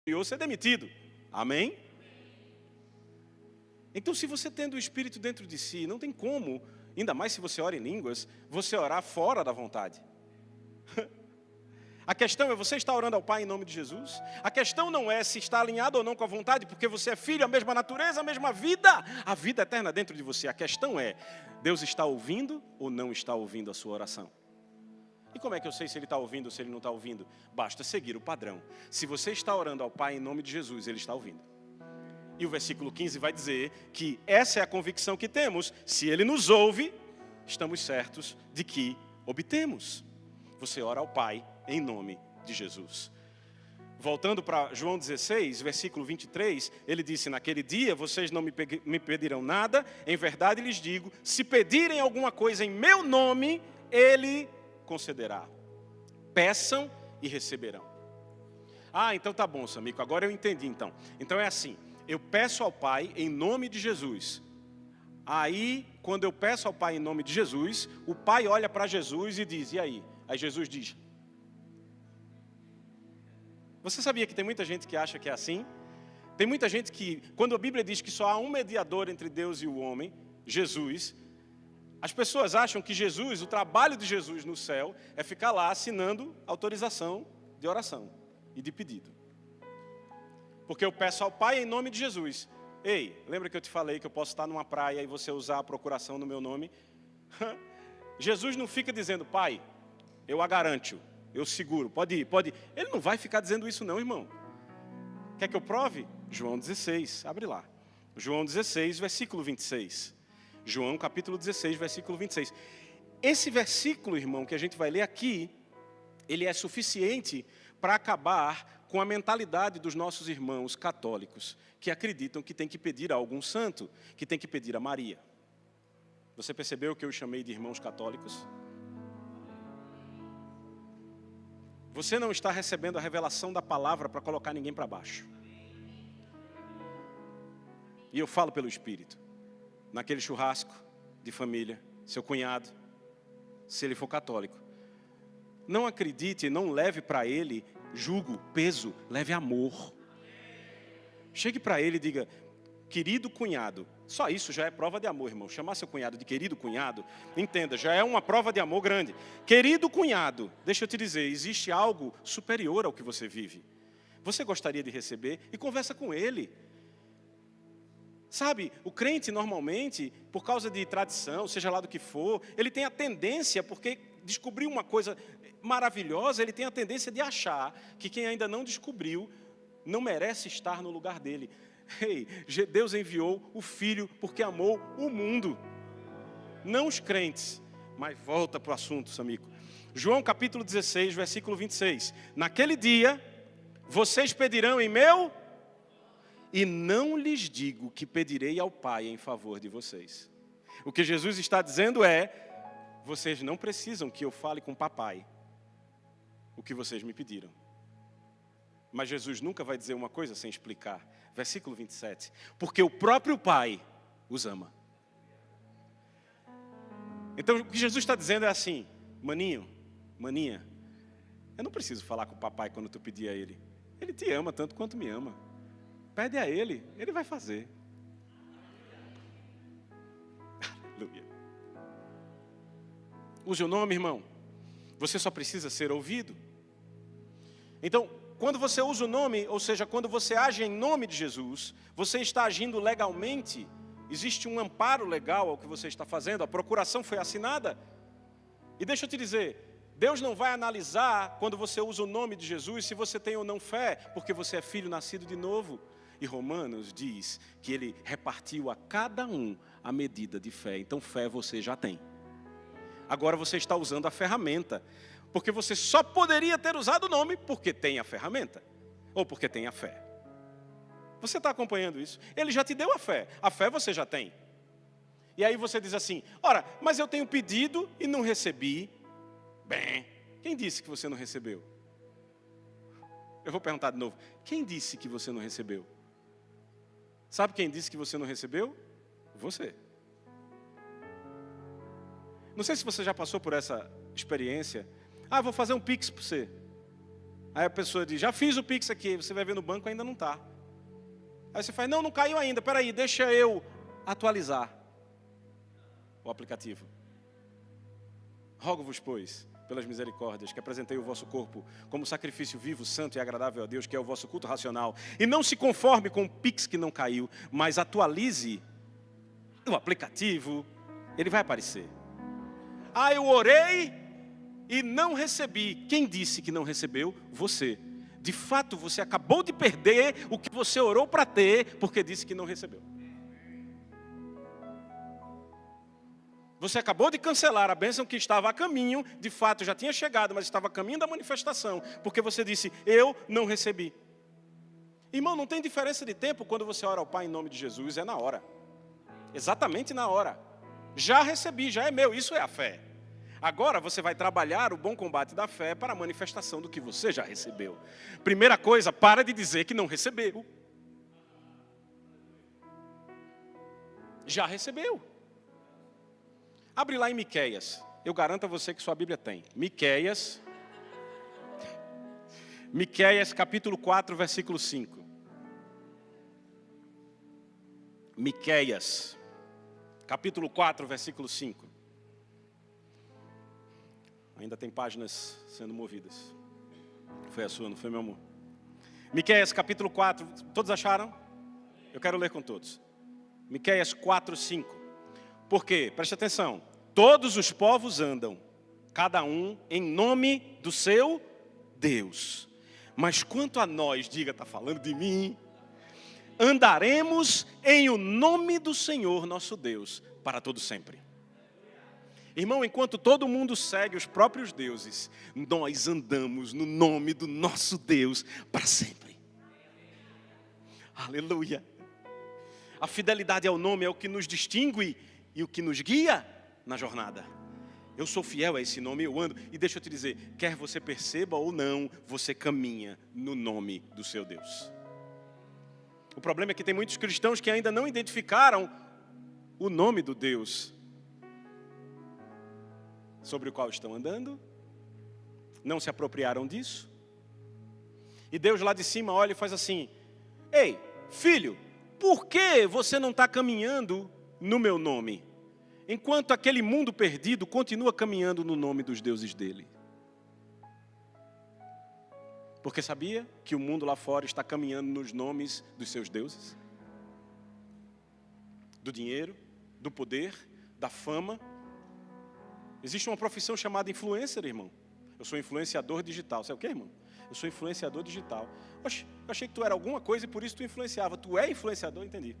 superior ser demitido. Amém? Então, se você tendo o Espírito dentro de si, não tem como, ainda mais se você ora em línguas, você orar fora da vontade. A questão é, você está orando ao Pai em nome de Jesus? A questão não é se está alinhado ou não com a vontade, porque você é filho, a mesma natureza, a mesma vida, a vida eterna dentro de você. A questão é, Deus está ouvindo ou não está ouvindo a sua oração? E como é que eu sei se Ele está ouvindo ou se Ele não está ouvindo? Basta seguir o padrão. Se você está orando ao Pai em nome de Jesus, Ele está ouvindo. E o versículo 15 vai dizer que essa é a convicção que temos. Se Ele nos ouve, estamos certos de que obtemos. Você ora ao Pai em nome de Jesus. Voltando para João 16, versículo 23, ele disse, naquele dia vocês não me pedirão nada, em verdade lhes digo, se pedirem alguma coisa em meu nome, Ele concederá. Peçam e receberão. Ah, então tá bom, Samico, agora eu entendi então. Então é assim, eu peço ao Pai em nome de Jesus. Aí, quando eu peço ao Pai em nome de Jesus, o Pai olha para Jesus e diz, e aí? Aí Jesus diz... Você sabia que tem muita gente que acha que é assim? Tem muita gente que, quando a Bíblia diz que só há um mediador entre Deus e o homem, Jesus, as pessoas acham que Jesus, o trabalho de Jesus no céu, é ficar lá assinando autorização de oração e de pedido. Porque eu peço ao Pai em nome de Jesus. Ei, lembra que eu te falei que eu posso estar numa praia e você usar a procuração no meu nome? Jesus não fica dizendo, Pai, eu a garanto. Eu seguro, pode ir, pode ir. Ele não vai ficar dizendo isso não, irmão. Quer que eu prove? João 16, abre lá. João 16, versículo 26. João capítulo 16, versículo 26. Esse versículo, irmão, que a gente vai ler aqui, ele é suficiente para acabar com a mentalidade dos nossos irmãos católicos, que acreditam que tem que pedir a algum santo, que tem que pedir a Maria. Você percebeu que eu chamei de irmãos católicos? Você não está recebendo a revelação da palavra para colocar ninguém para baixo. E eu falo pelo Espírito. Naquele churrasco de família, seu cunhado, se ele for católico, não acredite, não leve para ele jugo, peso, leve amor. Chegue para ele e diga, querido cunhado, só isso já é prova de amor, irmão. Chamar seu cunhado de querido cunhado, entenda, já é uma prova de amor grande. Querido cunhado, deixa eu te dizer, existe algo superior ao que você vive. Você gostaria de receber e conversa com ele. Sabe, o crente normalmente, por causa de tradição, seja lá do que for, ele tem a tendência, porque descobriu uma coisa maravilhosa, ele tem a tendência de achar que quem ainda não descobriu não merece estar no lugar dele. Ei, Deus enviou o Filho porque amou o mundo, não os crentes. Mas volta para o assunto, Samico. João capítulo 16, versículo 26. Naquele dia, vocês pedirão em meu... E não lhes digo que pedirei ao Pai em favor de vocês. O que Jesus está dizendo é, vocês não precisam que eu fale com o papai o que vocês me pediram. Mas Jesus nunca vai dizer uma coisa sem explicar. Versículo 27. Porque o próprio Pai os ama. Então o que Jesus está dizendo é assim, maninho, maninha, eu não preciso falar com o papai quando tu pedir a ele. Ele te ama tanto quanto me ama. Pede a ele, ele vai fazer. Aleluia. Use o nome, irmão. Você só precisa ser ouvido. Então, quando você usa o nome, ou seja, quando você age em nome de Jesus, você está agindo legalmente. Existe um amparo legal ao que você está fazendo. A procuração foi assinada. E deixa eu te dizer, Deus não vai analisar quando você usa o nome de Jesus se você tem ou não fé, porque você é filho nascido de novo. E Romanos diz que Ele repartiu a cada um a medida de fé. Então fé você já tem. Agora você está usando a ferramenta. Porque você só poderia ter usado o nome porque tem a ferramenta. Ou porque tem a fé. Você está acompanhando isso? Ele já te deu a fé. A fé você já tem. E aí você diz assim, ora, mas eu tenho pedido e não recebi. Bem, quem disse que você não recebeu? Eu vou perguntar de novo. Quem disse que você não recebeu? Sabe quem disse que você não recebeu? Você. Não sei se você já passou por essa experiência. Ah, vou fazer um pix para você. Aí a pessoa diz, já fiz o Pix aqui, você vai ver no banco, ainda não está. Aí você faz, não caiu ainda, peraí, deixa eu atualizar o aplicativo. Rogo-vos, pois, pelas misericórdias, que apresentei o vosso corpo como sacrifício vivo, santo e agradável a Deus, que é o vosso culto racional. E não se conforme com o Pix que não caiu, mas atualize o aplicativo, ele vai aparecer. Ah, eu orei e não recebi. Quem disse que não recebeu? Você. De fato, você acabou de perder o que você orou para ter, porque disse que não recebeu. Você acabou de cancelar a bênção que estava a caminho, de fato já tinha chegado, mas estava a caminho da manifestação, porque você disse, eu não recebi. Irmão, não tem diferença de tempo quando você ora ao Pai em nome de Jesus, é na hora. Exatamente na hora. Já recebi, já é meu, isso é a fé. Agora você vai trabalhar o bom combate da fé para a manifestação do que você já recebeu. Primeira coisa, para de dizer que não recebeu. Já recebeu. Abre lá em Miqueias. Eu garanto a você que sua Bíblia tem. Miqueias capítulo 4, versículo 5. Miqueias, capítulo 4, versículo 5. Ainda tem páginas sendo movidas. Foi a sua, não foi, meu amor? Miqueias, capítulo 4. Todos acharam? Eu quero ler com todos. Miqueias 4, 5. Por quê? Preste atenção. Todos os povos andam, cada um em nome do seu Deus. Mas quanto a nós, diga, está falando de mim, andaremos em o nome do Senhor nosso Deus, para todo sempre. Irmão, enquanto todo mundo segue os próprios deuses, nós andamos no nome do nosso Deus para sempre. Aleluia. A fidelidade ao nome é o que nos distingue e o que nos guia na jornada. Eu sou fiel a esse nome, eu ando. E deixa eu te dizer, quer você perceba ou não, você caminha no nome do seu Deus. O problema é que tem muitos cristãos que ainda não identificaram o nome do Deus sobre o qual estão andando, não se apropriaram disso. E Deus lá de cima olha e faz assim, ei, filho, por que você não está caminhando no meu nome? Enquanto aquele mundo perdido continua caminhando no nome dos deuses dele. Porque sabia que o mundo lá fora está caminhando nos nomes dos seus deuses? Do dinheiro, do poder, da fama. Existe uma profissão chamada influencer, irmão. Eu sou influenciador digital. Sabe o que, irmão? Eu sou influenciador digital. Oxe, eu achei que tu era alguma coisa e por isso tu influenciava. Tu é influenciador, entendi.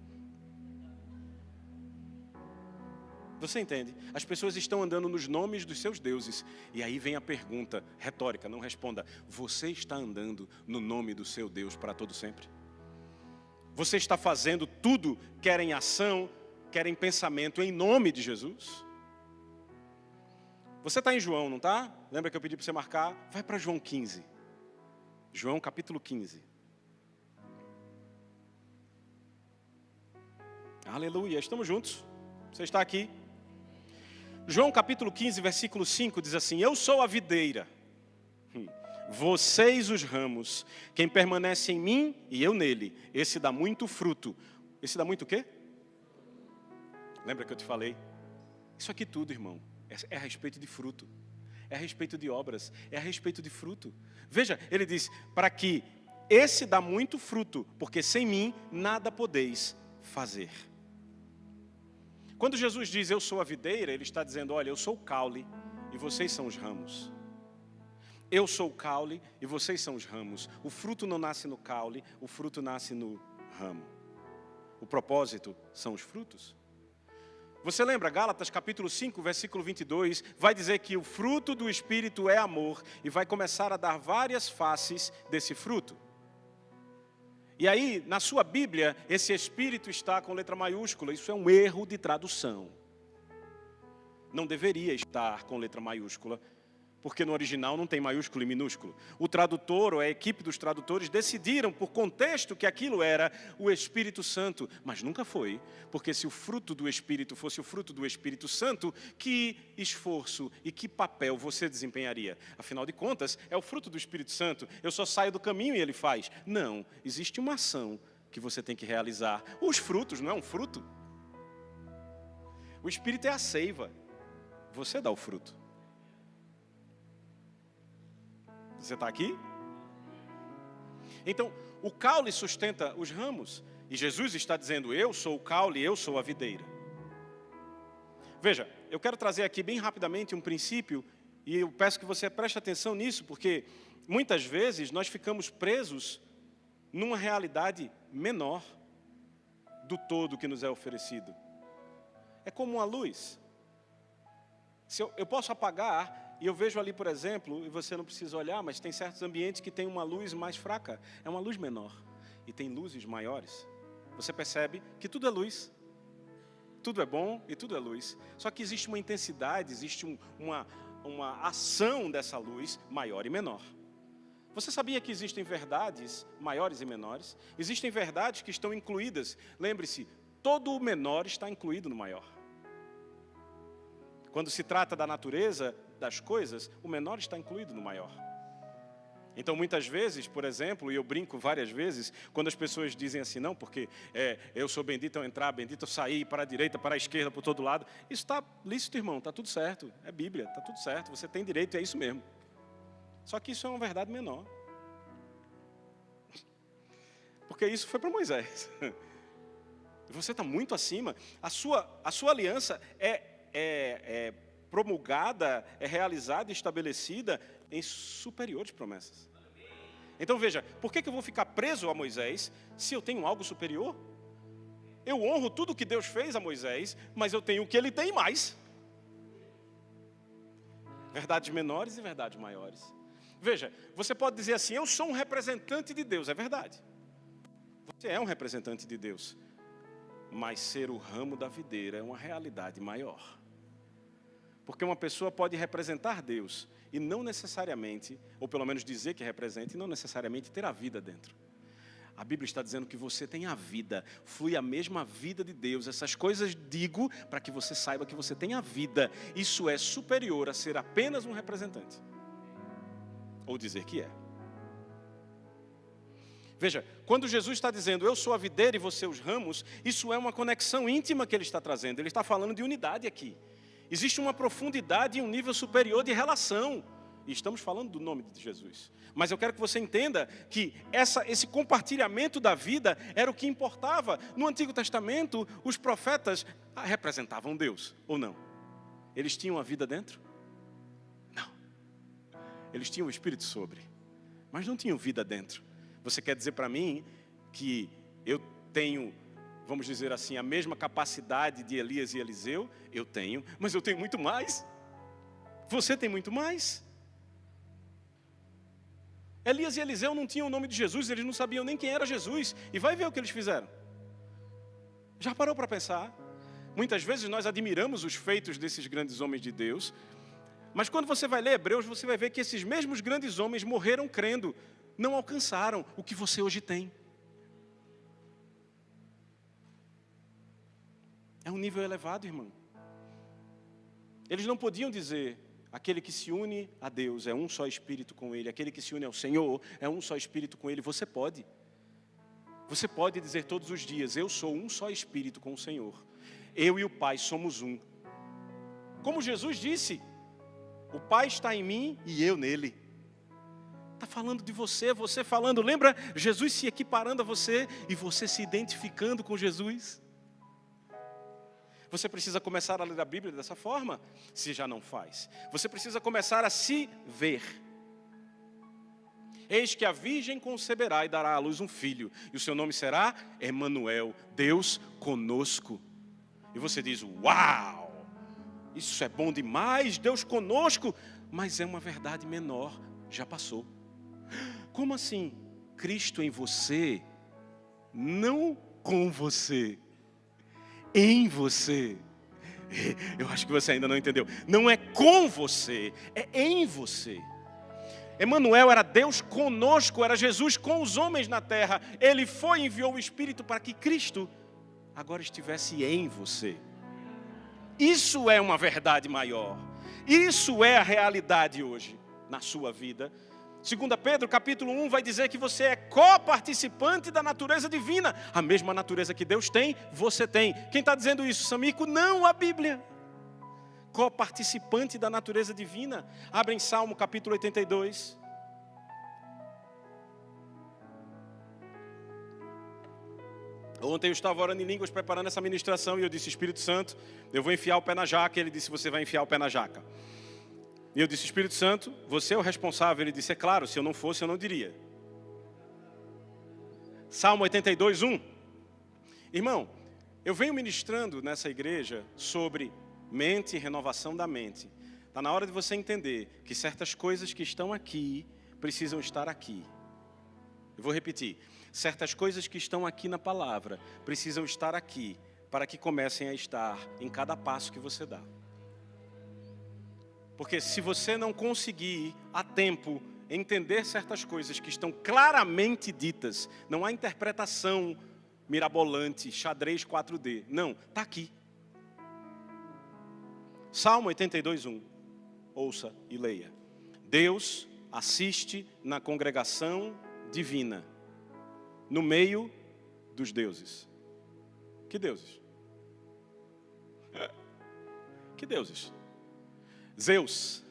Você entende? As pessoas estão andando nos nomes dos seus deuses. E aí vem a pergunta retórica, não responda. Você está andando no nome do seu Deus para todo sempre? Você está fazendo tudo, quer em ação, quer em pensamento, em nome de Jesus? Você está em João, não está? Lembra que eu pedi para você marcar? Vai para João 15. João capítulo 15. Aleluia, estamos juntos. Você está aqui? João capítulo 15, versículo 5 diz assim, eu sou a videira, vocês os ramos, quem permanece em mim e eu nele, esse dá muito fruto. Esse dá muito o quê? Lembra que eu te falei? Isso aqui tudo, irmão, é a respeito de fruto, é a respeito de obras, é a respeito de fruto. Veja, ele diz, para que esse dá muito fruto, porque sem mim nada podeis fazer. Quando Jesus diz, eu sou a videira, ele está dizendo, olha, eu sou o caule e vocês são os ramos. Eu sou o caule e vocês são os ramos. O fruto não nasce no caule, o fruto nasce no ramo. O propósito são os frutos. Você lembra, Gálatas capítulo 5, versículo 22, vai dizer que o fruto do Espírito é amor e vai começar a dar várias faces desse fruto. E aí, na sua Bíblia, esse Espírito está com letra maiúscula. Isso é um erro de tradução. Não deveria estar com letra maiúscula. Porque no original não tem maiúsculo e minúsculo. O tradutor, ou a equipe dos tradutores, decidiram por contexto que aquilo era o Espírito Santo. Mas nunca foi. Porque se o fruto do Espírito fosse o fruto do Espírito Santo, que esforço e que papel você desempenharia? Afinal de contas, é o fruto do Espírito Santo. Eu só saio do caminho e ele faz. Não, existe uma ação que você tem que realizar. Os frutos, não é um fruto? O Espírito é a seiva. Você dá o fruto. Você está aqui? Então, o caule sustenta os ramos. E Jesus está dizendo, eu sou o caule, eu sou a videira. Veja, eu quero trazer aqui bem rapidamente um princípio, e eu peço que você preste atenção nisso, porque muitas vezes nós ficamos presos numa realidade menor do todo que nos é oferecido. É como uma luz. Se eu posso apagar... E eu vejo ali, por exemplo, e você não precisa olhar, mas tem certos ambientes que tem uma luz mais fraca. É uma luz menor. E tem luzes maiores. Você percebe que tudo é luz. Tudo é bom e tudo é luz. Só que existe uma intensidade, existe uma ação dessa luz maior e menor. Você sabia que existem verdades maiores e menores? Existem verdades que estão incluídas. Lembre-se, todo o menor está incluído no maior. Quando se trata da natureza das coisas, o menor está incluído no maior. Então, muitas vezes, por exemplo, e eu brinco várias vezes, quando as pessoas dizem assim, não, porque eu sou bendito ao entrar, bendito ao sair, para a direita, para a esquerda, por todo lado. Isso está lícito, irmão, está tudo certo. É Bíblia, está tudo certo, você tem direito, é isso mesmo. Só que isso é uma verdade menor. Porque isso foi para Moisés. Você está muito acima. A sua aliança é promulgada, é realizada e estabelecida em superiores promessas. Então veja, por que eu vou ficar preso a Moisés se eu tenho algo superior? Eu honro tudo que Deus fez a Moisés, mas eu tenho o que ele tem mais. Verdades menores e verdades maiores. Veja, você pode dizer assim, eu sou um representante de Deus, é verdade. Você é um representante de Deus. Mas ser o ramo da videira é uma realidade maior. Porque uma pessoa pode representar Deus e não necessariamente, ou pelo menos dizer que representa, e não necessariamente ter a vida dentro. A Bíblia está dizendo que você tem a vida, flui a mesma vida de Deus. Essas coisas digo para que você saiba que você tem a vida. Isso é superior a ser apenas um representante. Ou dizer que é. Veja, quando Jesus está dizendo, eu sou a videira e você os ramos, isso é uma conexão íntima que ele está trazendo. Ele está falando de unidade aqui. Existe uma profundidade e um nível superior de relação. E estamos falando do nome de Jesus. Mas eu quero que você entenda que esse compartilhamento da vida era o que importava. No Antigo Testamento, os profetas representavam Deus, ou não? Eles tinham a vida dentro? Não. Eles tinham o Espírito sobre, mas não tinham vida dentro. Você quer dizer para mim que eu tenho, vamos dizer assim, a mesma capacidade de Elias e Eliseu? Eu tenho, mas eu tenho muito mais. Você tem muito mais. Elias e Eliseu não tinham o nome de Jesus, eles não sabiam nem quem era Jesus. E vai ver o que eles fizeram. Já parou para pensar? Muitas vezes nós admiramos os feitos desses grandes homens de Deus, mas quando você vai ler Hebreus, você vai ver que esses mesmos grandes homens morreram crendo, não alcançaram o que você hoje tem. É um nível elevado, irmão. Eles não podiam dizer, aquele que se une a Deus é um só espírito com Ele, aquele que se une ao Senhor é um só espírito com Ele. Você pode. Você pode dizer todos os dias, eu sou um só espírito com o Senhor. Eu e o Pai somos um. Como Jesus disse, o Pai está em mim e eu nele. Está falando de você, você falando. Lembra Jesus se equiparando a você e você se identificando com Jesus? Você precisa começar a ler a Bíblia dessa forma, se já não faz. Você precisa começar a se ver. Eis que a virgem conceberá e dará à luz um filho, e o seu nome será Emanuel, Deus conosco. E você diz, uau, isso é bom demais, Deus conosco, mas é uma verdade menor, já passou. Como assim? Cristo em você, não com você. Em você. Eu acho que você ainda não entendeu. Não é com você, é em você. Emanuel era Deus conosco, era Jesus com os homens na terra. Ele foi e enviou o Espírito para que Cristo agora estivesse em você. Isso é uma verdade maior. Isso é a realidade hoje na sua vida. 2 Pedro, capítulo 1, vai dizer que você é coparticipante da natureza divina. A mesma natureza que Deus tem, você tem. Quem está dizendo isso, Samico? Não, a Bíblia. Coparticipante da natureza divina. Abre em Salmo, capítulo 82. Ontem eu estava orando em línguas, preparando essa ministração, e eu disse, Espírito Santo, eu vou enfiar o pé na jaca. Ele disse, você vai enfiar o pé na jaca. E eu disse, Espírito Santo, você é o responsável. Ele disse, é claro, se eu não fosse, eu não diria. Salmo 82, 1. Irmão, eu venho ministrando nessa igreja sobre mente e renovação da mente. Está na hora de você entender que certas coisas que estão aqui precisam estar aqui. Eu vou repetir. Certas coisas que estão aqui na palavra precisam estar aqui para que comecem a estar em cada passo que você dá. Porque se você não conseguir a tempo entender certas coisas que estão claramente ditas, não há interpretação mirabolante, xadrez 4D. Não, está aqui. Salmo 82, 1. Ouça e leia. Deus assiste na congregação divina, no meio dos deuses. Que deuses? Que deuses? Zeus,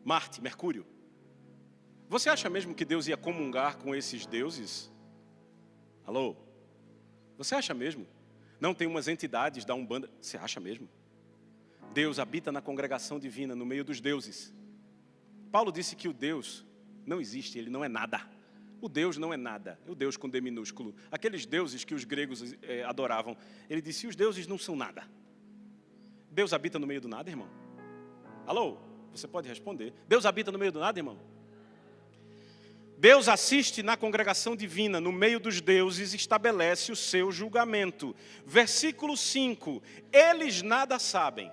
Marte, Mercúrio. Você acha mesmo que Deus ia comungar com esses deuses? Alô? Você acha mesmo? Não, tem umas entidades da Umbanda. Você acha mesmo? Deus habita na congregação divina, no meio dos deuses. Paulo disse que o Deus não existe, ele não é nada. O Deus não é nada, é o Deus com D minúsculo. Aqueles deuses que os gregos adoravam, ele disse, os deuses não são nada. Deus habita no meio do nada, irmão? Alô? Você pode responder. Deus habita no meio do nada, irmão? Deus assiste na congregação divina, no meio dos deuses, estabelece o seu julgamento. Versículo 5. Eles nada sabem.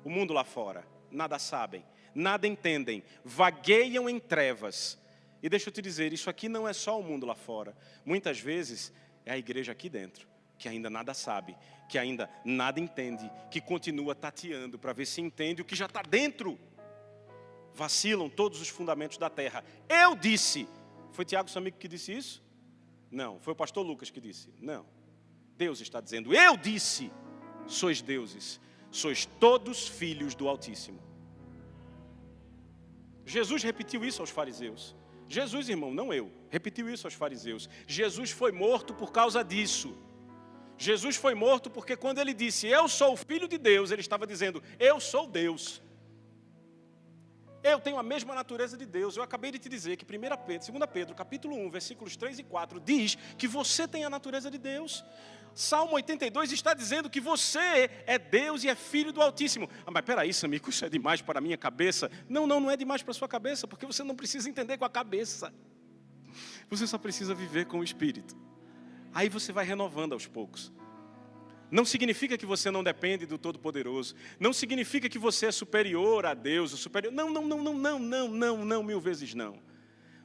O mundo lá fora, nada sabem, nada entendem, vagueiam em trevas. E deixa eu te dizer, isso aqui não é só o mundo lá fora. Muitas vezes é a igreja aqui dentro, que ainda nada sabe, que ainda nada entende, que continua tateando para ver se entende o que já está dentro. Vacilam todos os fundamentos da terra. Eu disse, foi Tiago Samico que disse isso? Não, foi o pastor Lucas que disse. Não, Deus está dizendo, eu disse, sois deuses, sois todos filhos do Altíssimo. Jesus repetiu isso aos fariseus. Jesus, irmão, não eu, repetiu isso aos fariseus. Jesus foi morto por causa disso. Jesus foi morto porque quando ele disse, eu sou o Filho de Deus, ele estava dizendo, eu sou Deus. Eu tenho a mesma natureza de Deus. Eu acabei de te dizer que 2 Pedro, capítulo 1, versículos 3 e 4, diz que você tem a natureza de Deus. Salmo 82 está dizendo que você é Deus e é filho do Altíssimo. Ah, mas peraí, Samico, isso é demais para a minha cabeça. Não é demais para a sua cabeça, porque você não precisa entender com a cabeça. Você só precisa viver com o Espírito. Aí você vai renovando aos poucos. Não significa que você não depende do Todo-Poderoso. Não significa que você é superior a Deus. Não, 1000 vezes não.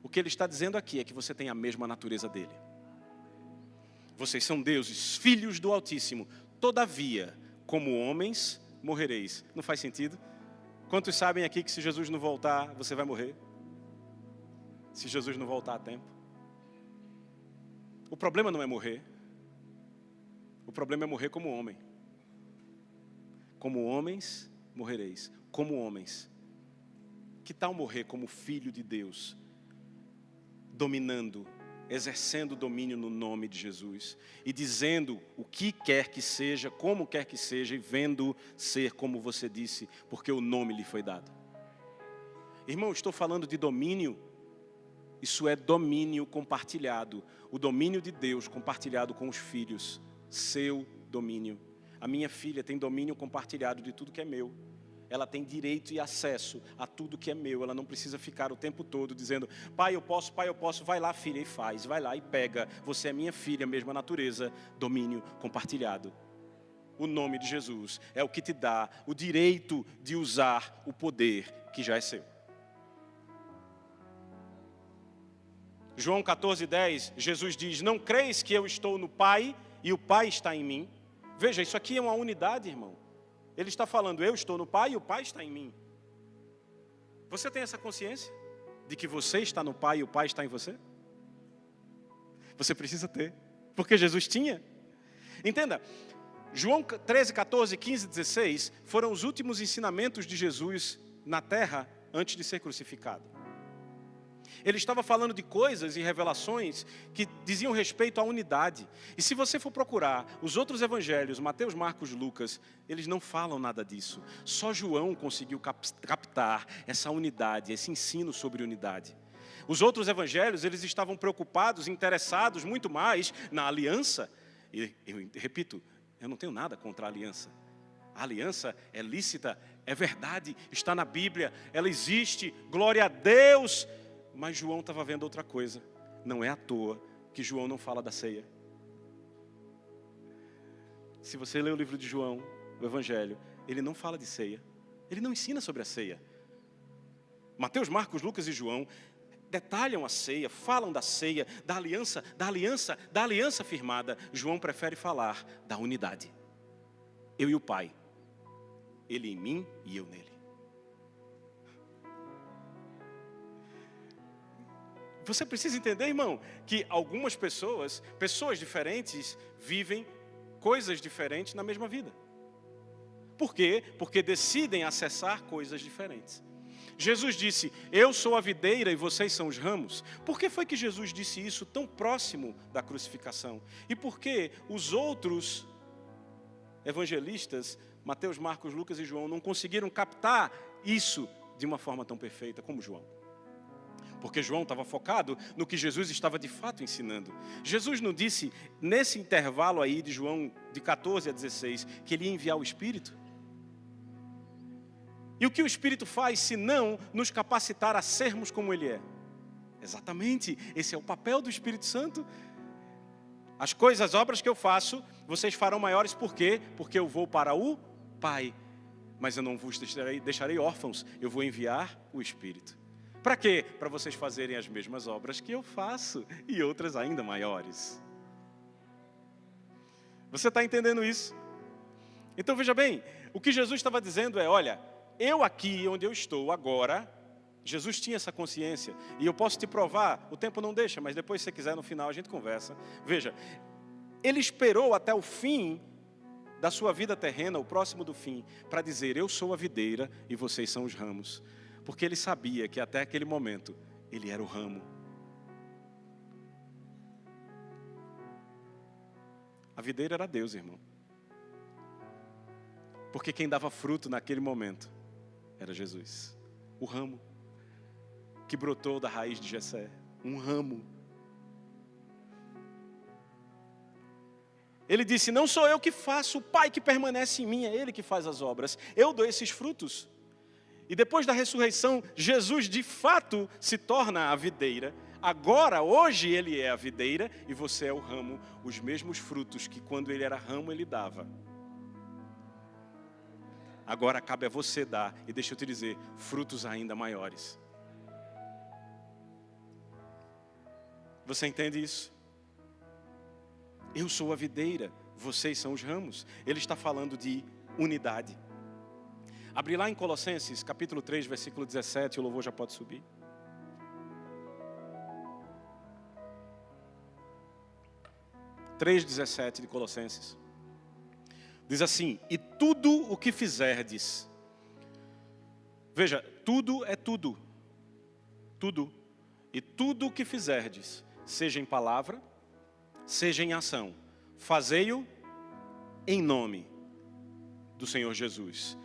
O que ele está dizendo aqui é que você tem a mesma natureza dele. Vocês são deuses, filhos do Altíssimo. Todavia, como homens, morrereis. Não faz sentido? Quantos sabem aqui que se Jesus não voltar, você vai morrer? Se Jesus não voltar a tempo. O problema não é morrer. O problema é morrer como homem. Como homens, morrereis. Como homens. Que tal morrer como filho de Deus? Dominando, exercendo domínio no nome de Jesus. E dizendo o que quer que seja, como quer que seja, e vendo ser como você disse, porque o nome lhe foi dado. Irmão, estou falando de domínio. Isso é domínio compartilhado. O domínio de Deus compartilhado com os filhos. Seu domínio. A minha filha tem domínio compartilhado de tudo que é meu. Ela tem direito e acesso a tudo que é meu. Ela não precisa ficar o tempo todo dizendo, pai eu posso, vai lá filha e faz, vai lá e pega. Você é minha filha, mesma natureza, domínio compartilhado. o nome de Jesus é o que te dá o direito de usar o poder que já é seu. João 14:10, Jesus diz: não creis que eu estou no Pai e o Pai está em mim? Veja, isso aqui é uma unidade, irmão. Ele está falando, eu estou no Pai e o Pai está em mim. Você tem essa consciência de que você está no Pai e o Pai está em você? Você precisa ter, porque Jesus tinha. Entenda, João 13, 14, 15, 16 foram os últimos ensinamentos de Jesus na terra antes de ser crucificado. Ele estava falando de coisas e revelações que diziam respeito à unidade. E se você for procurar os outros evangelhos, Mateus, Marcos, Lucas, eles não falam nada disso. Só João conseguiu captar essa unidade, esse ensino sobre unidade. Os outros evangelhos, eles estavam preocupados, interessados muito mais na aliança. E eu repito, eu não tenho nada contra a aliança. A aliança é lícita, é verdade, está na Bíblia, ela existe, glória a Deus. Mas João estava vendo outra coisa. Não é à toa que João não fala da ceia. Se você lê o livro de João, o Evangelho, ele não fala de ceia. Ele não ensina sobre a ceia. Mateus, Marcos, Lucas e João detalham a ceia, falam da ceia, da aliança firmada. João prefere falar da unidade. Eu e o Pai. Ele em mim e eu nele. Você precisa entender, irmão, que algumas pessoas diferentes, vivem coisas diferentes na mesma vida. Por quê? Porque decidem acessar coisas diferentes. Jesus disse, eu sou a videira e vocês são os ramos. Por que foi que Jesus disse isso tão próximo da crucificação? E por que os outros evangelistas, Mateus, Marcos, Lucas e João, não conseguiram captar isso de uma forma tão perfeita como João? Porque João estava focado no que Jesus estava de fato ensinando. Jesus não disse, nesse intervalo aí de João, de 14 a 16, que ele ia enviar o Espírito? E o que o Espírito faz, se não nos capacitar a sermos como Ele é? Exatamente, esse é o papel do Espírito Santo. As coisas, as obras que eu faço, vocês farão maiores, por quê? Porque eu vou para o Pai. Mas eu não vos deixarei órfãos, eu vou enviar o Espírito. Para quê? Para vocês fazerem as mesmas obras que eu faço e outras ainda maiores. Você está entendendo isso? Então veja bem, o que Jesus estava dizendo é, olha, eu aqui onde eu estou agora, Jesus tinha essa consciência e eu posso te provar, o tempo não deixa, mas depois se você quiser no final a gente conversa. Veja, ele esperou até o fim da sua vida terrena, o próximo do fim, para dizer, eu sou a videira e vocês são os ramos. Porque ele sabia que até aquele momento, ele era o ramo. A videira era Deus, irmão. Porque quem dava fruto naquele momento era Jesus. O ramo que brotou da raiz de Jessé. Um ramo. Ele disse, não sou eu que faço, o Pai que permanece em mim, é Ele que faz as obras. Eu dou esses frutos. E depois da ressurreição, Jesus de fato se torna a videira. Agora, hoje Ele é a videira e você é o ramo, os mesmos frutos que quando Ele era ramo Ele dava. Agora cabe a você dar, e deixa eu te dizer, frutos ainda maiores. Você entende isso? Eu sou a videira, vocês são os ramos. Ele está falando de unidade. Abre lá em Colossenses, capítulo 3, versículo 17, o louvor já pode subir. (3:17) de Colossenses. Diz assim, e tudo o que fizerdes. Veja, tudo é tudo. Tudo. E tudo o que fizerdes, seja em palavra, seja em ação, fazei-o em nome do Senhor Jesus,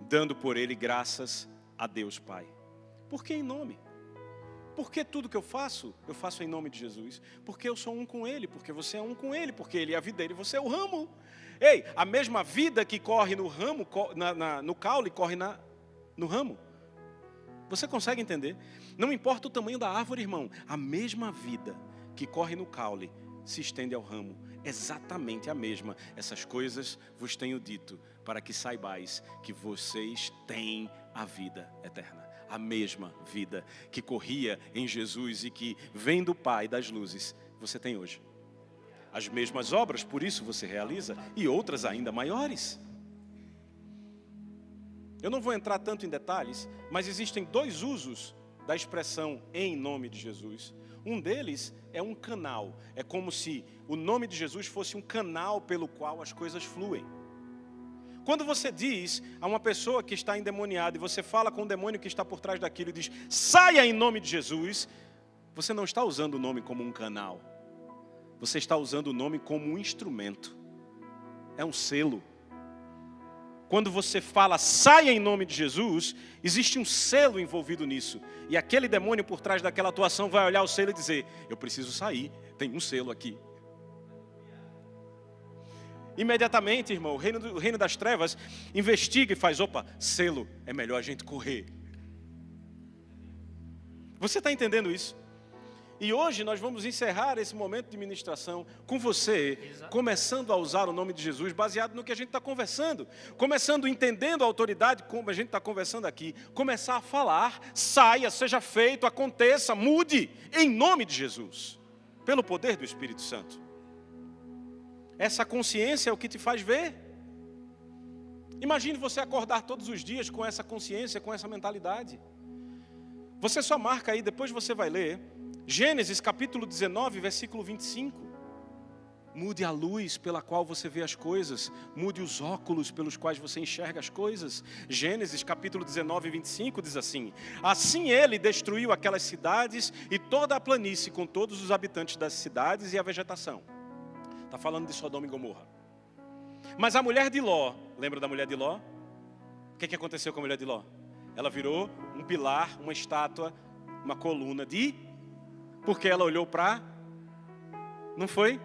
dando por Ele graças a Deus Pai. Por que em nome? Porque tudo que eu faço em nome de Jesus. Porque eu sou um com Ele, porque você é um com Ele, porque Ele é a videira e você é o ramo. Ei, a mesma vida que corre no ramo, no caule, corre no ramo. Você consegue entender? Não importa o tamanho da árvore, irmão. A mesma vida que corre no caule, se estende ao ramo, exatamente a mesma. Essas coisas vos tenho dito, para que saibais que vocês têm a vida eterna. A mesma vida que corria em Jesus e que vem do Pai das luzes, você tem hoje. As mesmas obras, por isso você realiza, e outras ainda maiores. Eu não vou entrar tanto em detalhes, mas existem 2 usos da expressão em nome de Jesus. Um deles é um canal. É como se o nome de Jesus fosse um canal pelo qual as coisas fluem. Quando você diz a uma pessoa que está endemoniada e você fala com o demônio que está por trás daquilo e diz, saia em nome de Jesus, você não está usando o nome como um canal. Você está usando o nome como um instrumento. É um selo. Quando você fala, saia em nome de Jesus, existe um selo envolvido nisso. E aquele demônio por trás daquela atuação vai olhar o selo e dizer, eu preciso sair, tem um selo aqui. Imediatamente, irmão, o reino das trevas investiga e faz, opa, selo, é melhor a gente correr. Você está entendendo isso? E hoje nós vamos encerrar esse momento de ministração com você, começando a usar o nome de Jesus, baseado no que a gente está conversando. Começando entendendo a autoridade, como a gente está conversando aqui. Começar a falar, saia, seja feito, aconteça, mude, em nome de Jesus. Pelo poder do Espírito Santo. Essa consciência é o que te faz ver. Imagine você acordar todos os dias com essa consciência, com essa mentalidade. Você só marca aí, depois você vai ler. Gênesis capítulo 19, versículo 25. Mude a luz pela qual você vê as coisas. Mude os óculos pelos quais você enxerga as coisas. Gênesis capítulo 19, 25 diz assim. Assim ele destruiu aquelas cidades e toda a planície com todos os habitantes das cidades e a vegetação. Está falando de Sodoma e Gomorra. Mas a mulher de Ló, lembra da mulher de Ló? O que aconteceu com a mulher de Ló? Ela virou um pilar, uma estátua, uma coluna de... Porque ela olhou para... Não foi?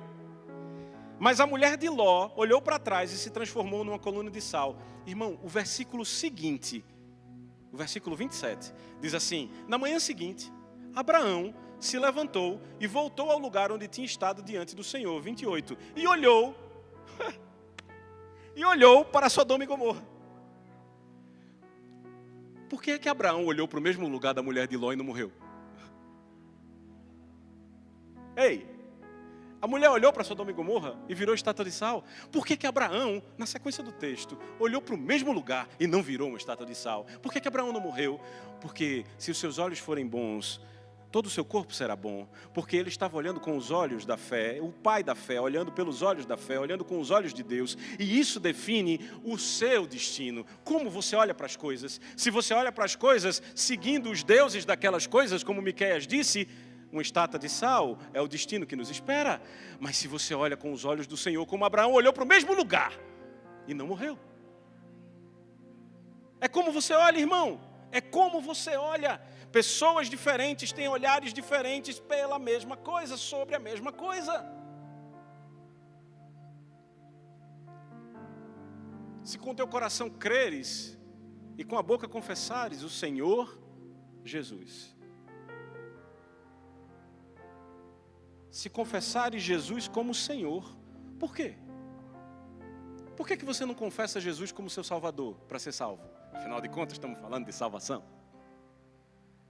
Mas a mulher de Ló olhou para trás e se transformou numa coluna de sal. Irmão, o versículo seguinte, o versículo 27, diz assim, na manhã seguinte, Abraão se levantou e voltou ao lugar onde tinha estado diante do Senhor, 28, e olhou para Sodoma e Gomorra. Por que é que Abraão olhou para o mesmo lugar da mulher de Ló e não morreu? Ei, a mulher olhou para Sodoma e Gomorra e virou estátua de sal. Por que que Abraão, na sequência do texto, olhou para o mesmo lugar e não virou uma estátua de sal? Por que que Abraão não morreu? Porque se os seus olhos forem bons, todo o seu corpo será bom. Porque ele estava olhando com os olhos da fé, o pai da fé, olhando pelos olhos da fé, olhando com os olhos de Deus. E isso define o seu destino. Como você olha para as coisas. Se você olha para as coisas seguindo os deuses daquelas coisas, como Miqueias disse, uma estátua de sal é o destino que nos espera. Mas se você olha com os olhos do Senhor, como Abraão olhou para o mesmo lugar e não morreu. É como você olha, irmão. É como você olha. Pessoas diferentes têm olhares diferentes pela mesma coisa, sobre a mesma coisa. Se com teu coração creres e com a boca confessares o Senhor Jesus. Se confessares Jesus como Senhor, por quê? Por que você não confessa Jesus como seu Salvador para ser salvo? Afinal de contas, estamos falando de salvação.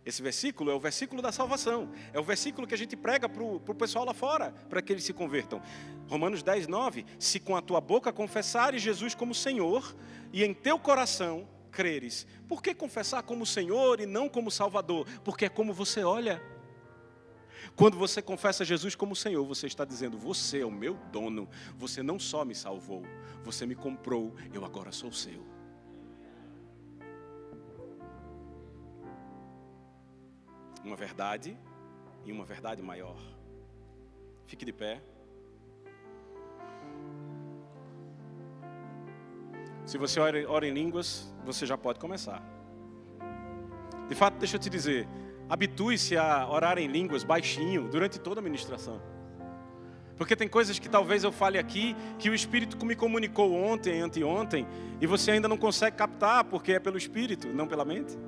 Esse versículo é o versículo da salvação. É o versículo que a gente prega para o pessoal lá fora, para que eles se convertam. Romanos 10, 9. Se com a tua boca confessares Jesus como Senhor e em teu coração creres. Por que confessar como Senhor e não como Salvador? Porque é como você olha. Quando você confessa Jesus como Senhor, você está dizendo, você é o meu dono. Você não só me salvou, você me comprou, eu agora sou seu. Uma verdade e uma verdade maior. Fique de pé. Se você ora em línguas, você já pode começar. De fato, deixa eu te dizer, habitue-se a orar em línguas baixinho durante toda a ministração. Porque tem coisas que talvez eu fale aqui, que o Espírito me comunicou ontem, anteontem, e você ainda não consegue captar, porque é pelo Espírito, não pela mente.